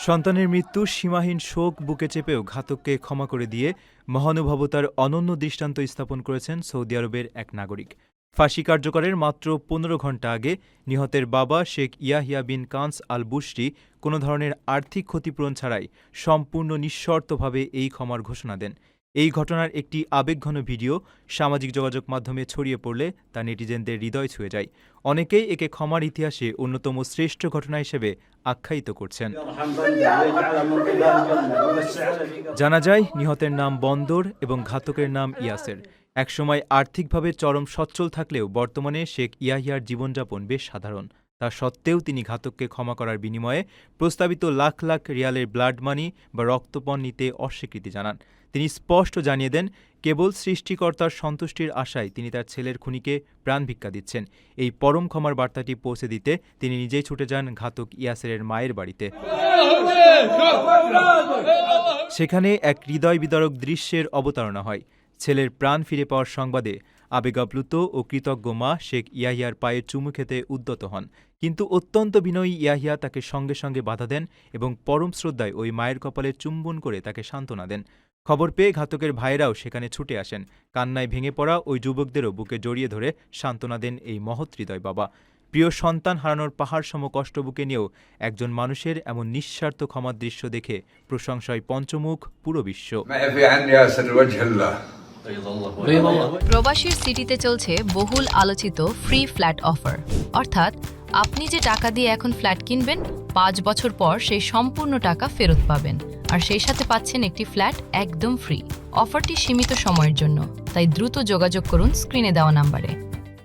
সন্তানের মৃত্যু সীমাহীন শোক বুকে চেপেও ঘাতককে ক্ষমা করে দিয়ে মহানুভবতার অনন্য দৃষ্টান্ত স্থাপন করেছেন সৌদি আরবের এক নাগরিক। ফাঁসি কার্যকরের মাত্র ১৫ ঘণ্টা আগে নিহতের বাবা শেখ ইয়াহিয়া বিন কান্স আল বুশরি কোনো ধরনের আর্থিক ক্ষতিপূরণ ছাড়াই সম্পূর্ণ নিঃশর্তভাবে এই ক্ষমার ঘোষণা দেন। এই ঘটনার একটি আবেগঘন ভিডিও সামাজিক যোগাযোগ মাধ্যমে ছড়িয়ে পড়লে তা নেটিজেনদের হৃদয় ছুঁয়ে যায়। অনেকেই একে ক্ষমার ইতিহাসে অন্যতম শ্রেষ্ঠ ঘটনা হিসেবে আখ্যায়িত করছেন। জানা যায়, নিহতের নাম বন্দর এবং ঘাতকের নাম ইয়াসের। একসময় আর্থিকভাবে চরম সচ্ছল থাকলেও বর্তমানে শেখ ইয়াহিয়ার জীবনযাপন বেশ সাধারণ। তা সত্ত্বেও তিনি ঘাতককে ক্ষমা করার বিনিময়ে প্রস্তাবিত লাখ লাখ রিয়ালের ব্লাড মানি বা রক্তপণ নিতে অস্বীকৃতি জানান। তিনি স্পষ্ট জানিয়ে দেন, কেবল সৃষ্টিকর্তার সন্তুষ্টির আশায় তিনি তার ছেলের খুনিকে প্রাণ ভিক্ষা দিচ্ছেন। এই পরম ক্ষমার বার্তাটি পৌঁছে দিতে তিনি নিজেই ছুটে যান ঘাতক ইয়াসেরের মায়ের বাড়িতে। সেখানে এক হৃদয় বিদারক দৃশ্যের অবতারণা হয়। ছেলের প্রাণ ফিরে পাওয়ার সংবাদে আবেগাপ্লুত ও কৃতজ্ঞ মা শেখ ইয়াহিয়ার পায়ে চুমু খেতে উদ্যত হন। কিন্তু অত্যন্ত বিনয়ী ইয়াহিয়া তাকে সঙ্গে সঙ্গে বাধা দেন এবং পরম শ্রদ্ধায় ওই মায়ের কপালে চুম্বন করে তাকে সান্ত্বনা দেন। খবর পেয়ে ঘাতকের ভাইয়েরাও সেখানে ছুটে আসেন। কান্নায় ভেঙে পড়া ওই যুবকদেরও বুকে জড়িয়ে ধরে সান্ত্বনা দেন এই মহৎ হৃদয় বাবা। প্রিয় সন্তান হারানোর পাহাড়সম কষ্ট বুকে নিয়েও একজন মানুষের এমন নিঃস্বার্থ ক্ষমার দৃশ্য দেখে প্রশংসায় পঞ্চমুখ পুরো বিশ্ব। প্রবাসীর সিটিতে চলছে বহুল আলোচিত ফ্রি ফ্ল্যাট অফার, অর্থাৎ আপনি যে টাকা দিয়ে এখন ফ্ল্যাট কিনবেন ৫ বছর পর সেই সম্পূর্ণ টাকা ফেরত পাবেন, আর সেই সাথে পাচ্ছেন একটি ফ্ল্যাট একদম ফ্রি। অফারটি সীমিত সময়ের জন্য, তাই দ্রুত যোগাযোগ করুন স্ক্রিনে দেওয়া নাম্বারে।